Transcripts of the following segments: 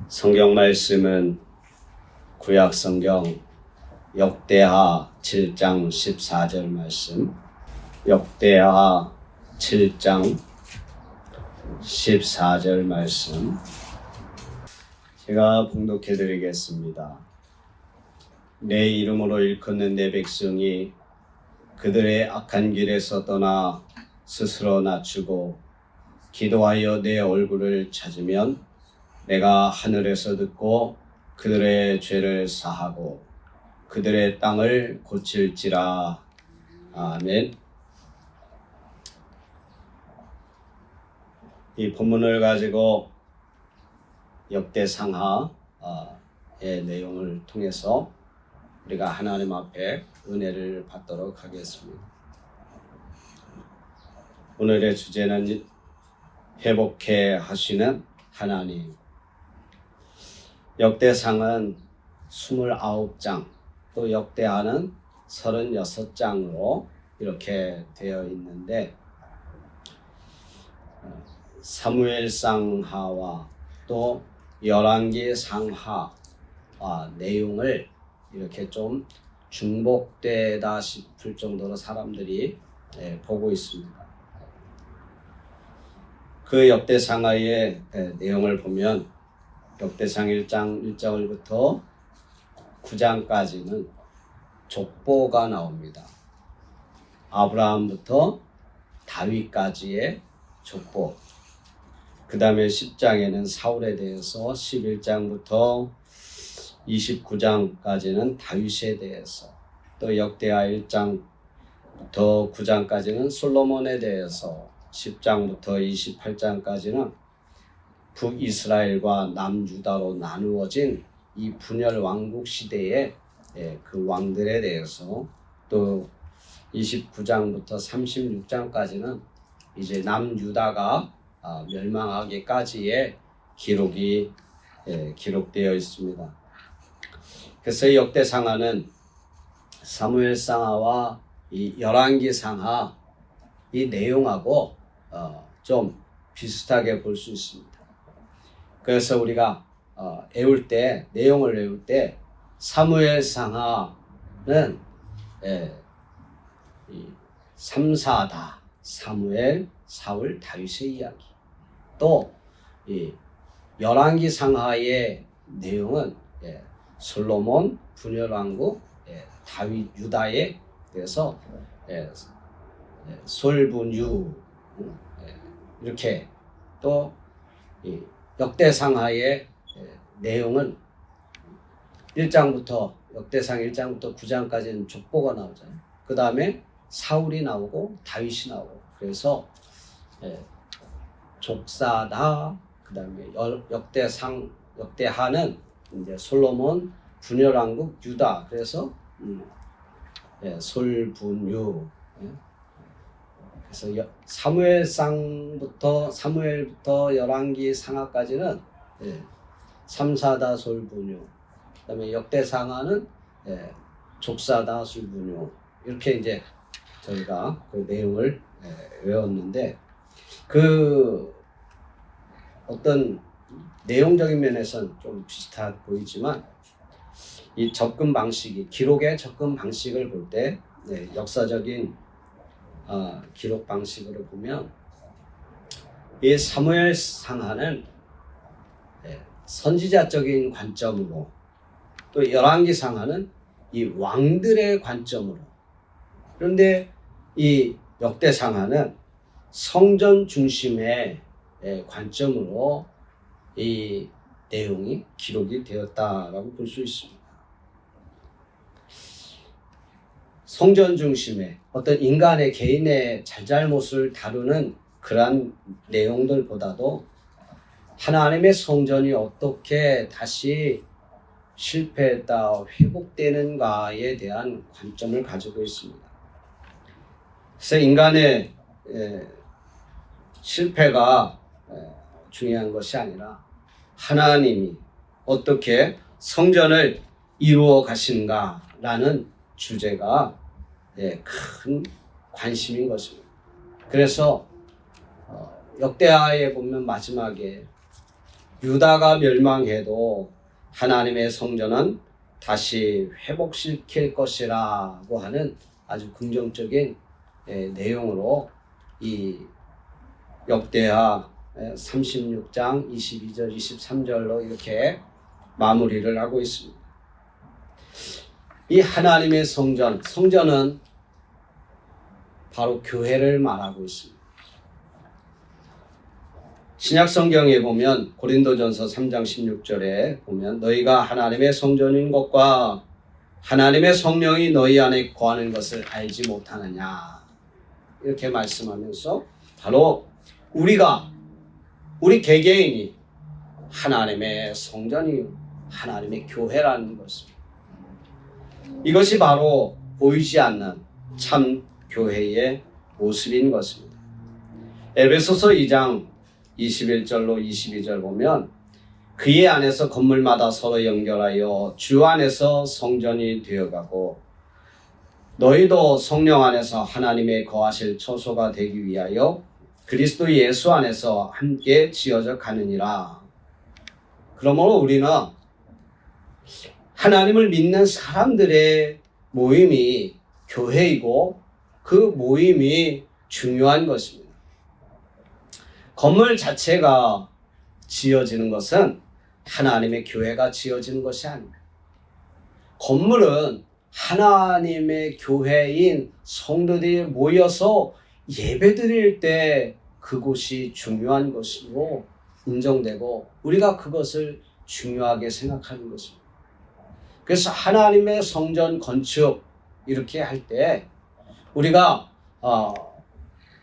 성경 말씀은 구약 성경 역대하 7장 14절 말씀, 역대하 7장 14절 말씀 제가 봉독해 드리겠습니다. 내 이름으로 일컫는 내 백성이 그들의 악한 길에서 떠나 스스로 낮추고 기도하여 내 얼굴을 찾으면 내가 하늘에서 듣고 그들의 죄를 사하고 그들의 땅을 고칠지라. 아멘. 이 본문을 가지고 역대상하의 내용을 통해서 우리가 하나님 앞에 은혜를 받도록 하겠습니다. 오늘의 주제는 회복해 하시는 하나님. 역대상은 29장, 또 역대하는 36장으로 이렇게 되어 있는데, 사무엘상하와 또 열왕기상하 내용을 이렇게 좀 중복되다 싶을 정도로 사람들이 보고 있습니다. 그 역대상하의 내용을 보면 역대상 1장 1절부터 9장까지는 족보가 나옵니다. 아브라함부터 다윗까지의 족보. 그 다음에 10장에는 사울에 대해서, 11장부터 29장까지는 다윗에 대해서, 또 역대하 1장부터 9장까지는 솔로몬에 대해서, 10장부터 28장까지는 북이스라엘과 남유다로 나누어진 이 분열 왕국 시대의 그 왕들에 대해서, 또 29장부터 36장까지는 이제 남유다가 멸망하기까지의 기록이 기록되어 있습니다. 그래서 역대상하는 사무엘상하와 이 열왕기상하 이 내용하고 좀 비슷하게 볼 수 있습니다. 그래서 우리가 외울 때, 내용을 외울 때 사무엘상하는 3사다, 사무엘, 사울, 다윗의 이야기. 또 이 열왕기상하의 내용은 솔로몬, 분열왕국, 다윗, 유다에 대해서 솔분유, 이렇게, 또 역대상하의 내용은 1장부터, 역대상 1장부터 9장까지는 족보가 나오잖아요. 그 다음에 사울이 나오고 다윗이 나오고, 그래서 족사다. 그 다음에 역대하는 이제 솔로몬, 분열왕국, 유다. 그래서 솔분유. 그래서 사무엘부터 열왕기상하까지는 3사다 솔분유. 그 다음에 역대상하는 족사다 솔분유. 이렇게 이제 저희가 그 내용을 외웠는데, 그 어떤 내용적인 면에서는 좀 비슷해 보이지만, 이 접근 방식이, 기록의 접근 방식을 볼 때 역사적인 기록 방식으로 보면, 이 사무엘상하는 선지자적인 관점으로, 또 열왕기상하는 이 왕들의 관점으로, 그런데 이 역대상하는 성전 중심의 관점으로 이 내용이 기록이 되었다라고 볼 수 있습니다. 성전 중심의 어떤 인간의 개인의 잘잘못을 다루는 그러한 내용들보다도 하나님의 성전이 어떻게 다시 실패했다 회복되는가에 대한 관점을 가지고 있습니다. 그래서 인간의 실패가 중요한 것이 아니라 하나님이 어떻게 성전을 이루어 가신가라는 주제가 큰 관심인 것입니다. 그래서 역대하에 보면 마지막에 유다가 멸망해도 하나님의 성전은 다시 회복시킬 것이라고 하는 아주 긍정적인 내용으로 이 역대하 36장 22절 23절로 이렇게 마무리를 하고 있습니다. 이 하나님의 성전은 바로 교회를 말하고 있습니다. 신약 성경에 보면 고린도전서 3장 16절에 보면 너희가 하나님의 성전인 것과 하나님의 성령이 너희 안에 거하는 것을 알지 못하느냐 이렇게 말씀하면서 바로 우리 개개인이 하나님의 성전이 하나님의 교회라는 것입니다. 이것이 바로 보이지 않는 참 교회의 모습인 것입니다. 에베소서 2장 21절로 22절 보면 그의 안에서 건물마다 서로 연결하여 주 안에서 성전이 되어가고 너희도 성령 안에서 하나님의 거하실 처소가 되기 위하여 그리스도 예수 안에서 함께 지어져 가느니라. 그러므로 우리는 하나님을 믿는 사람들의 모임이 교회이고 그 모임이 중요한 것입니다. 건물 자체가 지어지는 것은 하나님의 교회가 지어지는 것이 아닙니다. 건물은 하나님의 교회인 성도들이 모여서 예배드릴 때 그곳이 중요한 것이고 인정되고 우리가 그것을 중요하게 생각하는 것입니다. 그래서 하나님의 성전 건축 이렇게 할 때 우리가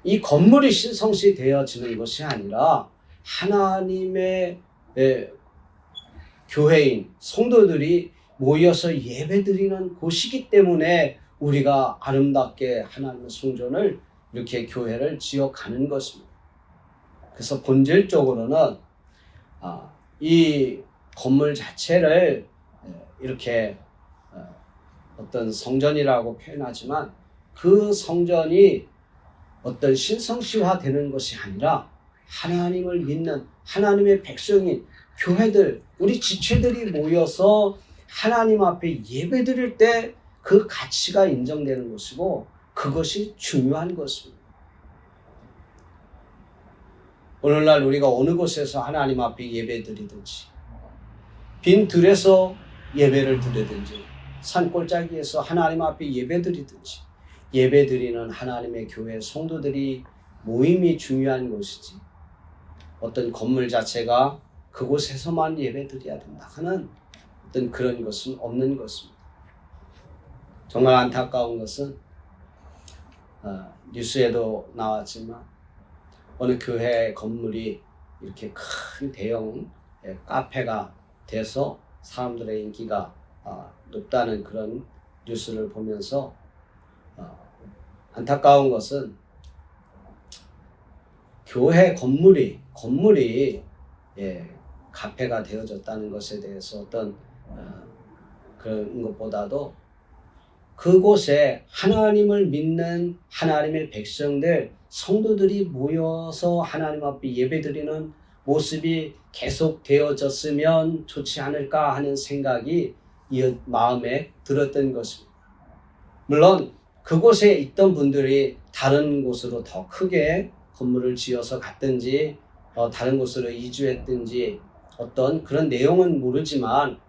이 건물이 신성시 되어지는 것이 아니라 하나님의 교회인 성도들이 모여서 예배드리는 곳이기 때문에 우리가 아름답게 하나님의 성전을 이렇게 교회를 지어가는 것입니다. 그래서 본질적으로는 이 건물 자체를 이렇게 어떤 성전이라고 표현하지만 그 성전이 어떤 신성시화 되는 것이 아니라 하나님을 믿는 하나님의 백성인 교회들, 우리 지체들이 모여서 하나님 앞에 예배드릴 때 그 가치가 인정되는 것이고 그것이 중요한 것입니다. 오늘날 우리가 어느 곳에서 하나님 앞에 예배드리든지 빈 들에서 예배를 드리든지 산골짜기에서 하나님 앞에 예배드리든지 예배드리는 하나님의 교회 성도들이 모임이 중요한 것이지 어떤 건물 자체가 그곳에서만 예배드려야 된다 하는 어떤 그런 것은 없는 것입니다. 정말 안타까운 것은 뉴스에도 나왔지만 어느 교회 건물이 이렇게 큰 대형 카페가 돼서 사람들의 인기가 높다는 그런 뉴스를 보면서 안타까운 것은 교회 건물이 카페가 되어졌다는 것에 대해서 어떤 그런 것보다도 그곳에 하나님을 믿는 하나님의 백성들 성도들이 모여서 하나님 앞에 예배드리는 모습이 계속 되어졌으면 좋지 않을까 하는 생각이 마음에 들었던 것입니다. 물론 그곳에 있던 분들이 다른 곳으로 더 크게 건물을 지어서 갔든지 다른 곳으로 이주했든지 어떤 그런 내용은 모르지만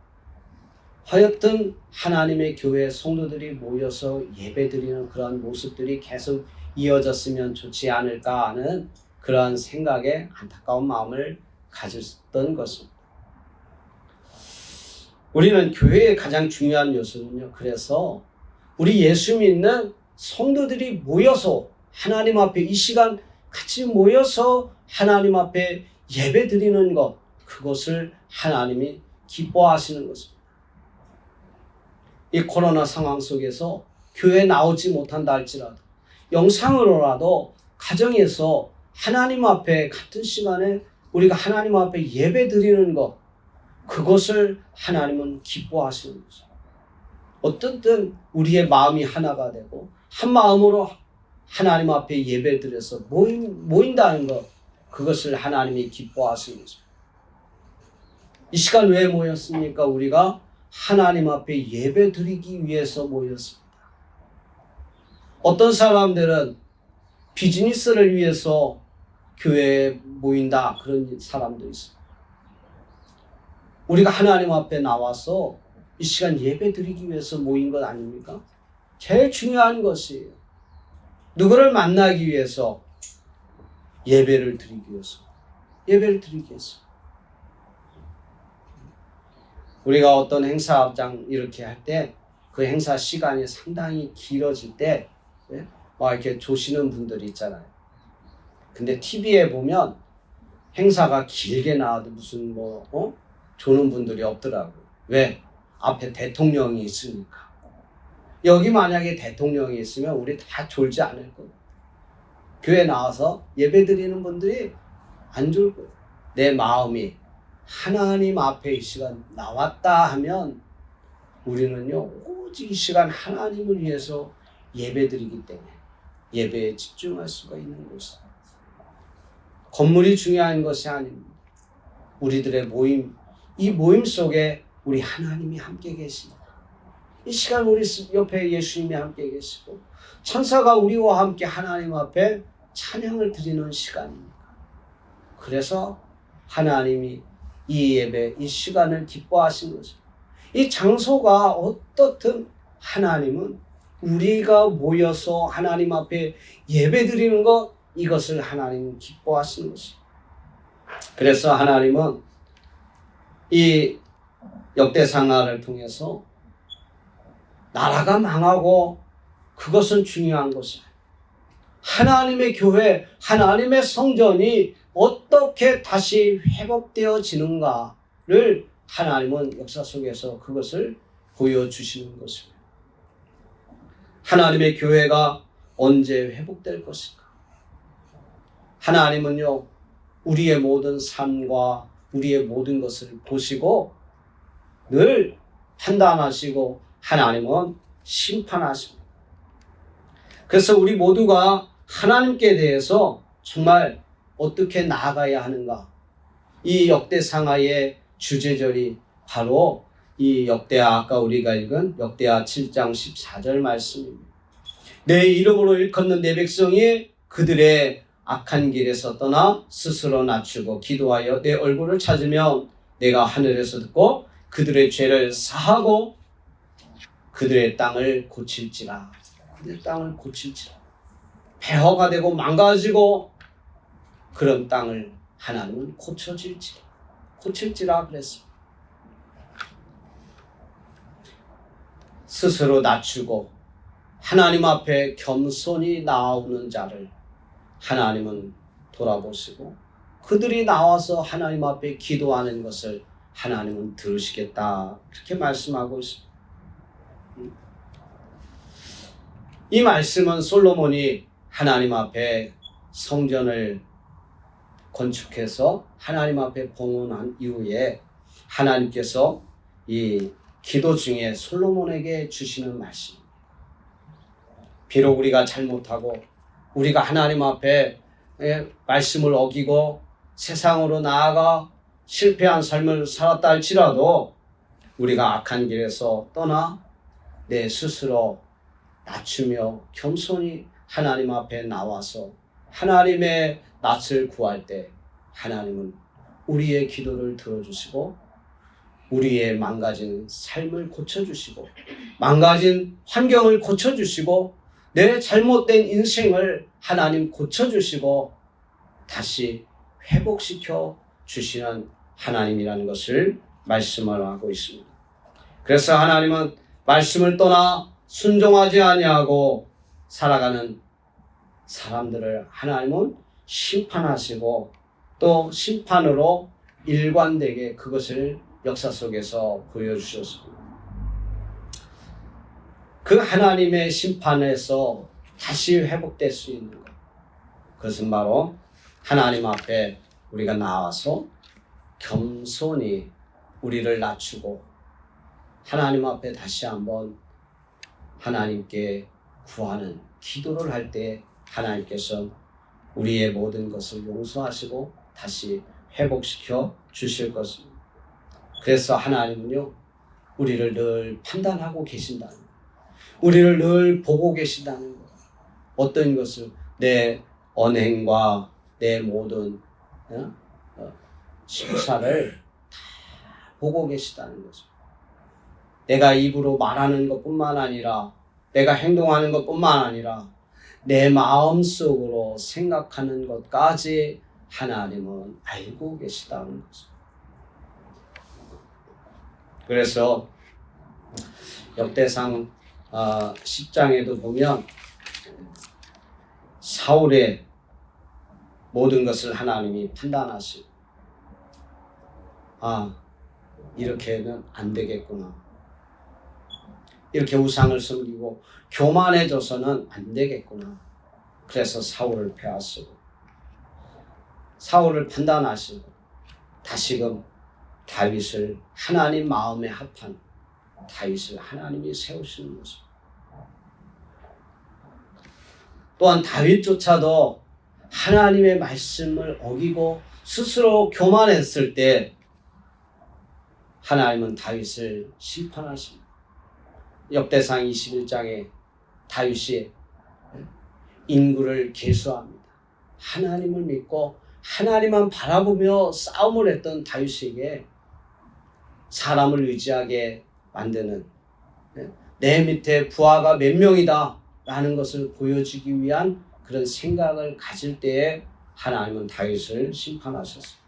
하여튼 하나님의 교회 성도들이 모여서 예배드리는 그런 모습들이 계속 이어졌으면 좋지 않을까 하는 그러한 생각에 안타까운 마음을 가졌던 것입니다. 우리는 교회의 가장 중요한 요소는요. 그래서 우리 예수 믿는 성도들이 모여서 하나님 앞에 이 시간 같이 모여서 하나님 앞에 예배드리는 것, 그것을 하나님이 기뻐하시는 것입니다. 이 코로나 상황 속에서 교회에 나오지 못한다 할지라도 영상으로라도 가정에서 하나님 앞에 같은 시간에 우리가 하나님 앞에 예배드리는 것, 그것을 하나님은 기뻐하시는 거죠. 어떻든 우리의 마음이 하나가 되고 한 마음으로 하나님 앞에 예배드려서 모인다는 것, 그것을 하나님이 기뻐하시는 거죠. 이 시간 왜 모였습니까? 우리가 하나님 앞에 예배 드리기 위해서 모였습니다. 어떤 사람들은 비즈니스를 위해서 교회에 모인다, 그런 사람도 있습니다. 우리가 하나님 앞에 나와서 이 시간 예배 드리기 위해서 모인 것 아닙니까? 제일 중요한 것이에요. 누구를 만나기 위해서? 예배를 드리기 위해서. 예배를 드리기 위해서. 우리가 어떤 행사장 이렇게 할 때 그 행사 시간이 상당히 길어질 때 막 이렇게 조시는 분들이 있잖아요. 근데 TV에 보면 행사가 길게 나와도 무슨 조는 분들이 없더라고요. 왜? 앞에 대통령이 있으니까. 여기 만약에 대통령이 있으면 우리 다 졸지 않을 거예요. 교회 나와서 예배 드리는 분들이 안 졸 거예요. 내 마음이 하나님 앞에 이 시간 나왔다 하면 우리는요, 오직 이 시간 하나님을 위해서 예배 드리기 때문에 예배에 집중할 수가 있는 것이에요. 건물이 중요한 것이 아닙니다. 우리들의 모임, 이 모임 속에 우리 하나님이 함께 계십니다. 이 시간 우리 옆에 예수님이 함께 계시고 천사가 우리와 함께 하나님 앞에 찬양을 드리는 시간입니다. 그래서 하나님이 이 예배, 이 시간을 기뻐하신 것입니다. 이 장소가 어떻든 하나님은 우리가 모여서 하나님 앞에 예배 드리는 것, 이것을 하나님은 기뻐하시는 것입니다. 그래서 하나님은 이 역대상하를 통해서 나라가 망하고 그것은 중요한 것이야. 하나님의 교회, 하나님의 성전이 어떻게 다시 회복되어지는가를 하나님은 역사 속에서 그것을 보여주시는 것입니다. 하나님의 교회가 언제 회복될 것인가? 하나님은요, 우리의 모든 삶과 우리의 모든 것을 보시고 늘 판단하시고 하나님은 심판하십니다. 그래서 우리 모두가 하나님께 대해서 정말 어떻게 나아가야 하는가? 이 역대상하의 주제절이 바로 이 역대하, 아까 우리가 읽은 역대하 7장 14절 말씀입니다. 내 이름으로 일컫는 내 백성이 그들의 악한 길에서 떠나 스스로 낮추고 기도하여 내 얼굴을 찾으면 내가 하늘에서 듣고 그들의 죄를 사하고 그들의 땅을 고칠지라. 그들의 땅을 고칠지라. 폐허가 되고 망가지고 그런 땅을 하나님은 고칠지라 그랬습니다. 스스로 낮추고 하나님 앞에 겸손히 나오는 자를 하나님은 돌아보시고 그들이 나와서 하나님 앞에 기도하는 것을 하나님은 들으시겠다, 그렇게 말씀하고 있습니다. 이 말씀은 솔로몬이 하나님 앞에 성전을 건축해서 하나님 앞에 봉헌한 이후에 하나님께서 이 기도 중에 솔로몬에게 주시는 말씀입니다. 비록 우리가 잘못하고 우리가 하나님 앞에 말씀을 어기고 세상으로 나아가 실패한 삶을 살았다 할지라도 우리가 악한 길에서 떠나 내 스스로 낮추며 겸손히 하나님 앞에 나와서 하나님의 낯을 구할 때 하나님은 우리의 기도를 들어주시고 우리의 망가진 삶을 고쳐주시고 망가진 환경을 고쳐주시고 내 잘못된 인생을 하나님 고쳐주시고 다시 회복시켜 주시는 하나님이라는 것을 말씀을 하고 있습니다. 그래서 하나님은 말씀을 떠나 순종하지 아니하고 살아가는 사람들을 하나님은 심판하시고 또 심판으로 일관되게 그것을 역사 속에서 보여주셨습니다. 그 하나님의 심판에서 다시 회복될 수 있는 것, 그것은 바로 하나님 앞에 우리가 나와서 겸손히 우리를 낮추고 하나님 앞에 다시 한번 하나님께 구하는 기도를 할 때 하나님께서 우리의 모든 것을 용서하시고 다시 회복시켜 주실 것입니다. 그래서 하나님은요, 우리를 늘 판단하고 계신다는 거예요. 우리를 늘 보고 계신다는 거예요. 어떤 것을 내 언행과 내 모든 심사를 다 보고 계시다는 거죠. 내가 입으로 말하는 것뿐만 아니라 내가 행동하는 것뿐만 아니라 내 마음속으로 생각하는 것까지 하나님은 알고 계시다는 거죠. 그래서 역대상 10장에도 보면 사울의 모든 것을 하나님이 판단하시고 이렇게는 안 되겠구나. 이렇게 우상을 섬기고 교만해져서는 안 되겠구나. 그래서 사울을 폐하시고 사울을 판단하시고 다시금 다윗을 하나님 마음에 합한 다윗을 하나님이 세우시는 모습. 또한 다윗조차도 하나님의 말씀을 어기고 스스로 교만했을 때 하나님은 다윗을 심판하십니다. 역대상 21장에 다윗이 인구를 계수합니다. 하나님을 믿고 하나님만 바라보며 싸움을 했던 다윗에게 사람을 의지하게 만드는 내 밑에 부하가 몇 명이다 라는 것을 보여주기 위한 그런 생각을 가질 때에 하나님은 다윗을 심판하셨습니다.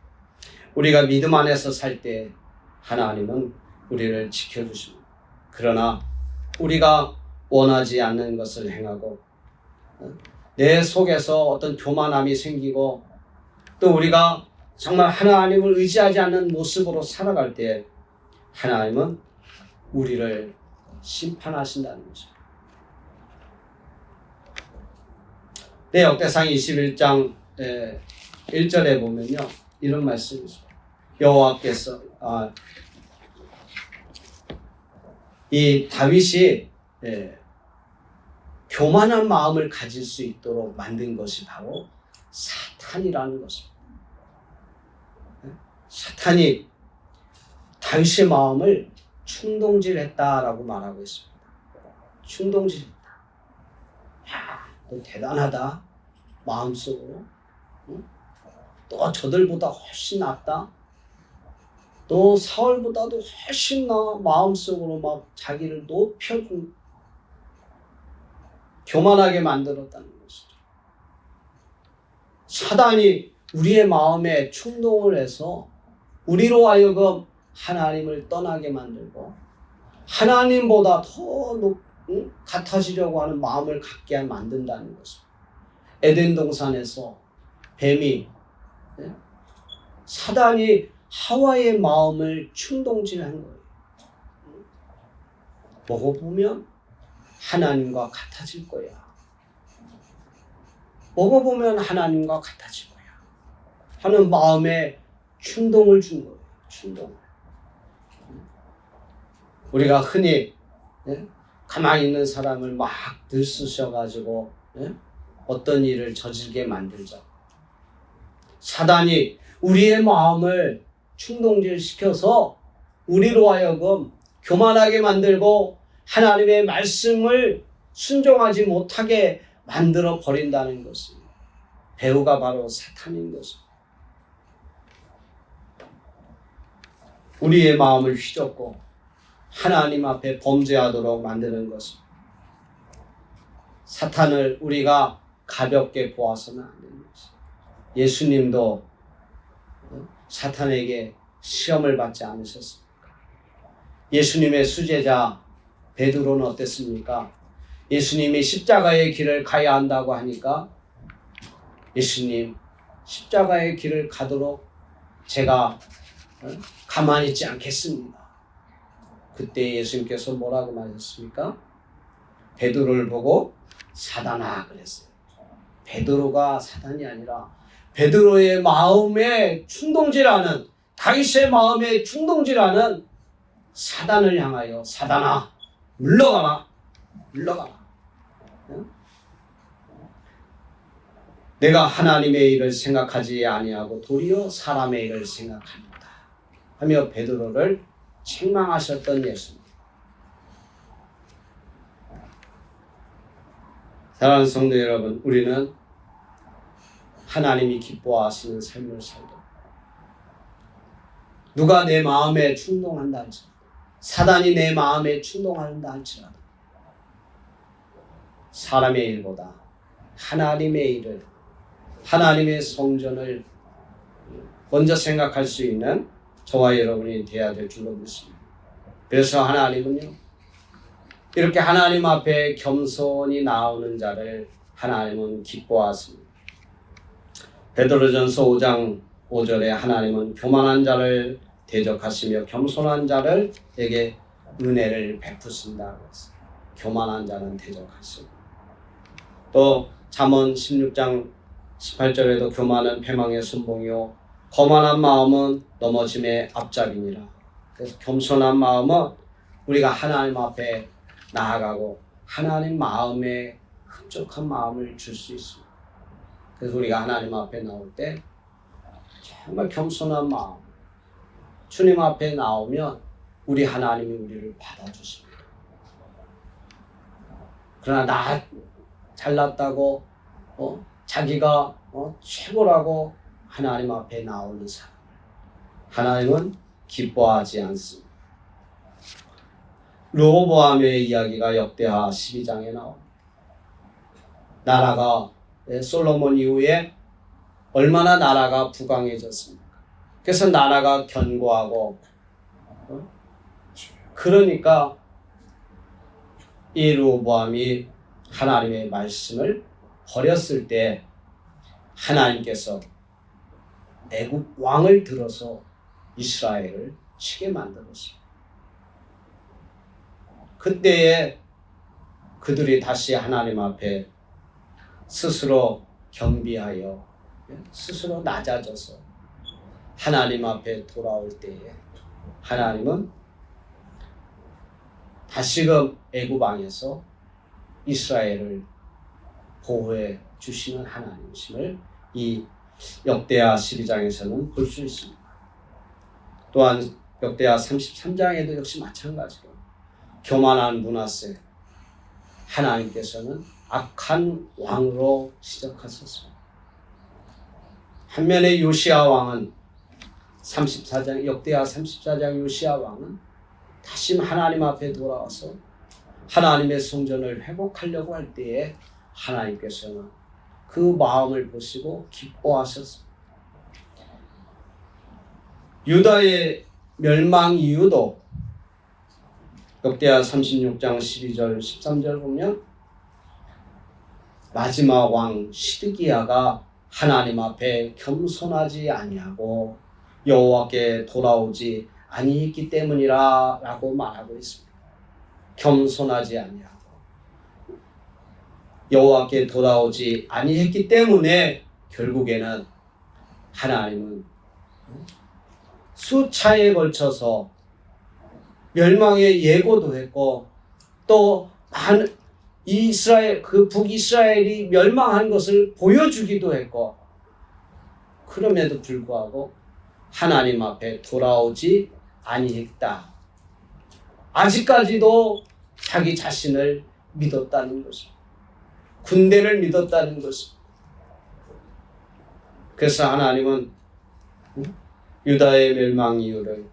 우리가 믿음 안에서 살 때 하나님은 우리를 지켜주십니다. 그러나 우리가 원하지 않는 것을 행하고 내 속에서 어떤 교만함이 생기고 또 우리가 정말 하나님을 의지하지 않는 모습으로 살아갈 때 하나님은 우리를 심판하신다는 거죠. 역대상 21장 1절에 보면요, 이런 말씀이 있습니다. 여호와께서 이 다윗이 교만한 마음을 가질 수 있도록 만든 것이 바로 사탄이라는 것입니다. 사탄이 다윗의 마음을 충동질했다라고 말하고 있습니다. 충동질했다. 야, 너 대단하다. 마음속으로. 너 저들보다 훨씬 낫다. 너 사울보다도 훨씬 마음속으로 막 자기를 높여준 교만하게 만들었다는 것이죠. 사단이 우리의 마음에 충동을 해서 우리로 하여금 하나님을 떠나게 만들고 하나님보다 더 같아지려고 하는 마음을 갖게 만든다는 것입니다. 에덴 동산에서 뱀이 사단이 하와의 마음을 충동질한 거예요. 먹어보면 하나님과 같아질 거야. 먹어보면 하나님과 같아질 거야. 하는 마음에 충동을 준 거예요. 충동을. 우리가 흔히 가만히 있는 사람을 막 들쑤셔가지고 어떤 일을 저질게 만들죠. 사단이 우리의 마음을 충동질시켜서 우리로 하여금 교만하게 만들고 하나님의 말씀을 순종하지 못하게 만들어 버린다는 것입니다. 배우가 바로 사탄인 것입니다. 우리의 마음을 휘젓고 하나님 앞에 범죄하도록 만드는 것입니다. 사탄을 우리가 가볍게 보아서는 안 되는 것입니다. 예수님도 사탄에게 시험을 받지 않으셨습니까? 예수님의 수제자 베드로는 어땠습니까? 예수님이 십자가의 길을 가야 한다고 하니까 예수님 십자가의 길을 가도록 제가 가만히 있지 않겠습니다. 그때 예수님께서 뭐라고 말하셨습니까? 베드로를 보고 사단아 그랬어요. 베드로가 사단이 아니라 베드로의 마음에 충동질하는 다윗의 마음에 충동질하는 사단을 향하여 사단아 물러가라 물러가라. 내가 하나님의 일을 생각하지 아니하고 도리어 사람의 일을 생각합니다. 하며 베드로를 책망하셨던 예수님. 사랑하는 성도 여러분, 우리는 하나님이 기뻐하시는 삶을 살도록 누가 내 마음에 충동한다 할지라도, 사단이 내 마음에 충동한다 할지라도 사람의 일보다 하나님의 일을, 하나님의 성전을 먼저 생각할 수 있는 저와 여러분이 되어야 될 줄로 믿습니다. 그래서 하나님은요, 이렇게 하나님 앞에 겸손히 나오는 자를 하나님은 기뻐하십니다. 베드로전서 5장 5절에 하나님은 교만한 자를 대적하시며 겸손한 자를에게 은혜를 베푸신다고 했어요. 교만한 자는 대적하시고, 또 잠언 16장 18절에도 교만은 패망의 순봉이요 거만한 마음은 넘어짐의 앞잡이니라. 그래서 겸손한 마음은 우리가 하나님 앞에 나아가고 하나님 마음에 흡족한 마음을 줄 수 있습니다. 그래서 우리가 하나님 앞에 나올 때 정말 겸손한 마음, 주님 앞에 나오면 우리 하나님이 우리를 받아주십니다. 그러나 나 잘났다고 자기가 최고라고 하나님 앞에 나오는 사람, 하나님은 기뻐하지 않습니다. 르호보암의 이야기가 역대하 12장에 나옵니다. 나라가 솔로몬 이후에 얼마나 나라가 부강해졌습니까? 그래서 나라가 견고하고, 그러니까 이 르호보암이 하나님의 말씀을 버렸을 때 하나님께서 애굽 왕을 들어서 이스라엘을 치게 만들었습니다. 그때에 그들이 다시 하나님 앞에 스스로 겸비하여 스스로 낮아져서 하나님 앞에 돌아올 때에 하나님은 다시금 애굽 왕에서 이스라엘을 보호해 주시는 하나님이심을 이 역대하 12장에서는 볼 수 있습니다. 또한 역대하 33장에도 역시 마찬가지로 교만한 므낫세, 하나님께서는 악한 왕으로 지적하셨습니다. 한면에 요시야 왕은 34장, 역대하 34장 요시야 왕은 다시 하나님 앞에 돌아와서 하나님의 성전을 회복하려고 할 때에 하나님께서는 그 마음을 보시고 기뻐하셨습니다. 유다의 멸망 이유도 역대하 36장 12절 13절 보면 마지막 왕 시드기야가 하나님 앞에 겸손하지 아니하고 여호와께 돌아오지 아니했기 때문이라 라고 말하고 있습니다. 겸손하지 아니하고 여호와께 돌아오지 아니했기 때문에 결국에는 하나님은 수차에 걸쳐서 멸망의 예고도 했고, 또 이스라엘, 그 북이스라엘이 멸망한 것을 보여주기도 했고, 그럼에도 불구하고 하나님 앞에 돌아오지 아니했다. 아직까지도 자기 자신을 믿었다는 것입니다. 군대를 믿었다는 것입니다. 그래서 하나님은 유다의 멸망 이유를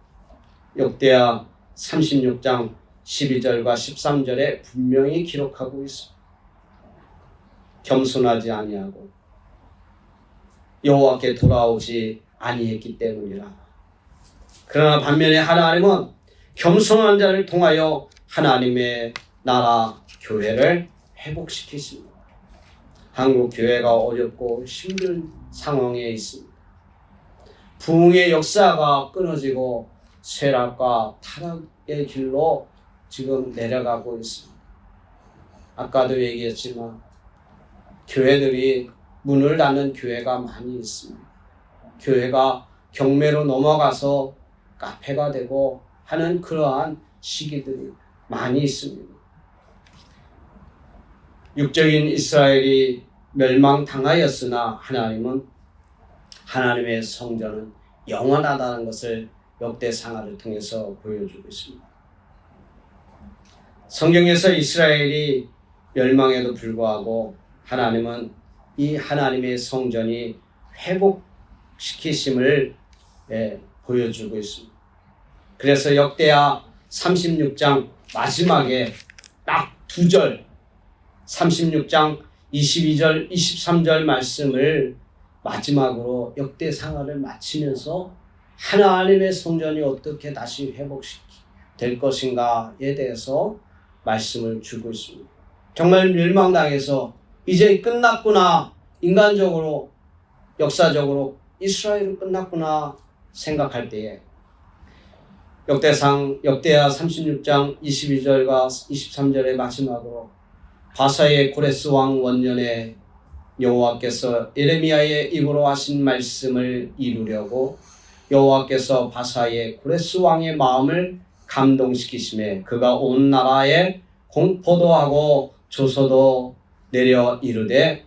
역대하 36장 12절과 13절에 분명히 기록하고 있습니다. 겸손하지 아니하고 여호와께 돌아오지 아니했기 때문이라. 그러나 반면에 하나님은 겸손한 자를 통하여 하나님의 나라 교회를 회복시키십니다. 한국 교회가 어렵고 힘든 상황에 있습니다. 부흥의 역사가 끊어지고 쇠락과 타락의 길로 지금 내려가고 있습니다. 아까도 얘기했지만 교회들이 문을 닫는 교회가 많이 있습니다. 교회가 경매로 넘어가서 카페가 되고 하는 그러한 시기들이 많이 있습니다. 육적인 이스라엘이 멸망당하였으나 하나님은 하나님의 성전은 영원하다는 것을 역대상하를 통해서 보여주고 있습니다. 성경에서 이스라엘이 멸망에도 불구하고 하나님은 이 하나님의 성전이 회복시키심을 보여주고 있습니다. 그래서 역대하 36장 마지막에 딱 2절 36장 22절 23절 말씀을 마지막으로 역대상하를 마치면서 하나님의 성전이 어떻게 다시 회복될 것인가에 대해서 말씀을 주고 있습니다. 정말 멸망당해서 이제 끝났구나, 인간적으로 역사적으로 이스라엘은 끝났구나 생각할 때에 역대하 36장 22절과 23절의 마지막으로 바사의 고레스 왕 원년에 여호와께서 예레미야의 입으로 하신 말씀을 이루려고 여호와께서 바사의 고레스 왕의 마음을 감동시키심에 그가 온 나라에 공포도 하고 조서도 내려 이르되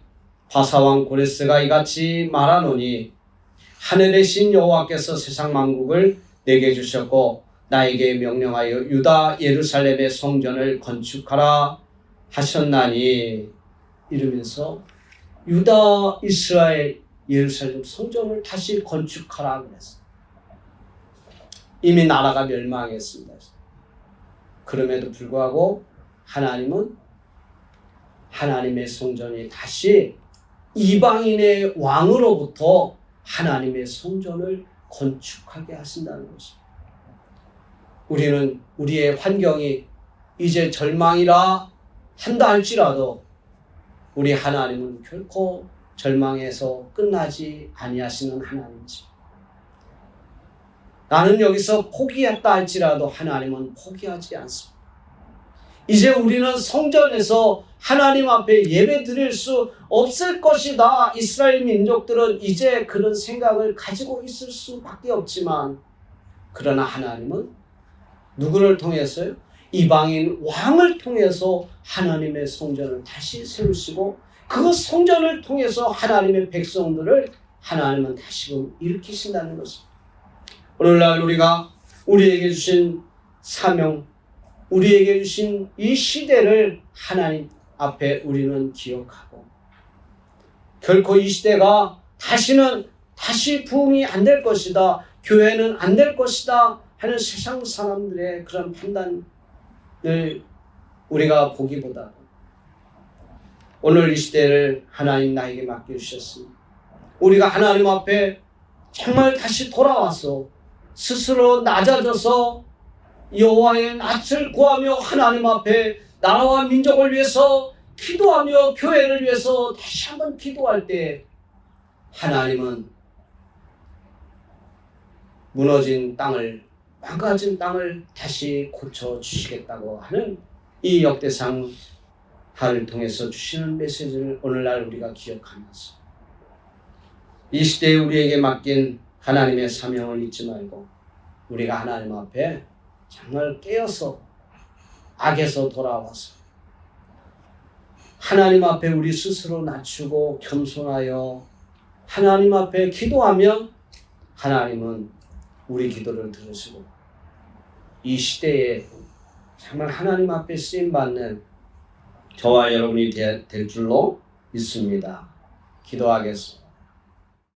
바사 왕 고레스가 이같이 말하노니 하늘의 신 여호와께서 세상 만국을 내게 주셨고 나에게 명령하여 유다 예루살렘의 성전을 건축하라 하셨나니 이러면서 유다 이스라엘 예루살렘 성전을 다시 건축하라 그랬어요. 이미 나라가 멸망했습니다. 그럼에도 불구하고 하나님은 하나님의 성전이 다시 이방인의 왕으로부터 하나님의 성전을 건축하게 하신다는 것입니다. 우리는 우리의 환경이 이제 절망이라 한다 할지라도 우리 하나님은 결코 절망에서 끝나지 아니하시는 하나님이십니다. 나는 여기서 포기했다 할지라도 하나님은 포기하지 않습니다. 이제 우리는 성전에서 하나님 앞에 예배 드릴 수 없을 것이다. 이스라엘 민족들은 이제 그런 생각을 가지고 있을 수밖에 없지만 그러나 하나님은 누구를 통해서요? 이방인 왕을 통해서 하나님의 성전을 다시 세우시고 그 성전을 통해서 하나님의 백성들을 하나님은 다시금 일으키신다는 것입니다. 오늘날 우리가 우리에게 주신 사명, 우리에게 주신 이 시대를 하나님 앞에 우리는 기억하고 결코 이 시대가 다시 부흥이 안 될 것이다. 교회는 안 될 것이다 하는 세상 사람들의 그런 판단을 우리가 보기보다 오늘 이 시대를 하나님 나에게 맡겨주셨습니다. 우리가 하나님 앞에 정말 다시 돌아와서 스스로 낮아져서 여호와의 낯을 구하며 하나님 앞에 나라와 민족을 위해서 기도하며 교회를 위해서 다시 한번 기도할 때 하나님은 무너진 땅을, 망가진 땅을 다시 고쳐주시겠다고 하는 이 역대상하를 통해서 주시는 메시지를 오늘날 우리가 기억하면서 이 시대에 우리에게 맡긴 하나님의 사명을 잊지 말고 우리가 하나님 앞에 정말 깨어서 악에서 돌아와서 하나님 앞에 우리 스스로 낮추고 겸손하여 하나님 앞에 기도하면 하나님은 우리 기도를 들으시고 이 시대에 정말 하나님 앞에 쓰임받는 저와 여러분이 될 줄로 믿습니다. 기도하겠습니다.